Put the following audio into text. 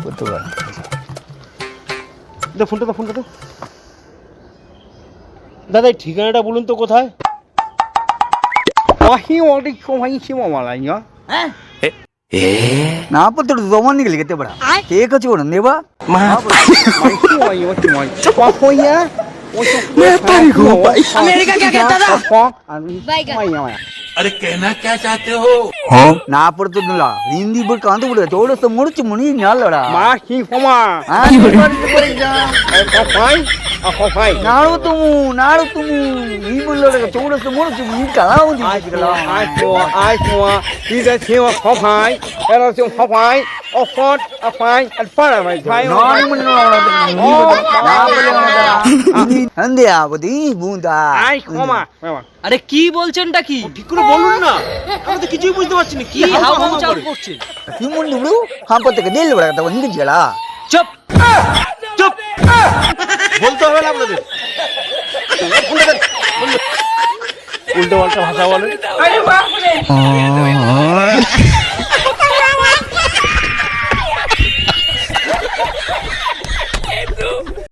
করতে পারে। ফোনটা তো দাদা এই ঠিকানাটা বলুন তো কোথায়? ना पर तो जमान निकल गए बड़ा केक छोड़ दे बा अमेरिका क्या कहता था? अरे कहना क्या चाहते हो? ना पर तो दुला हिंदी बोल कांदो बोल थोड़ा सा मुड़ चुमनी ना लड़ा नाड़ो तुम ई बोल लड़ा थोड़ा सा मुड़ चुमनी कला होती अंधे आवदी बूंदा আরে কি বলছেনটা কি? ঠিক করে বলুন না, আমি তো কিছুই বুঝতে পারছি না। কি হাউমাউ চাপ করছেন? क्यों मुंडू बड़ू हम पत्ते के दिल बड़ा था वहीं जला চুপ চুপ, বলতে হবে না আপনাদের। উল্টো পাল্টা ভাষা বলে।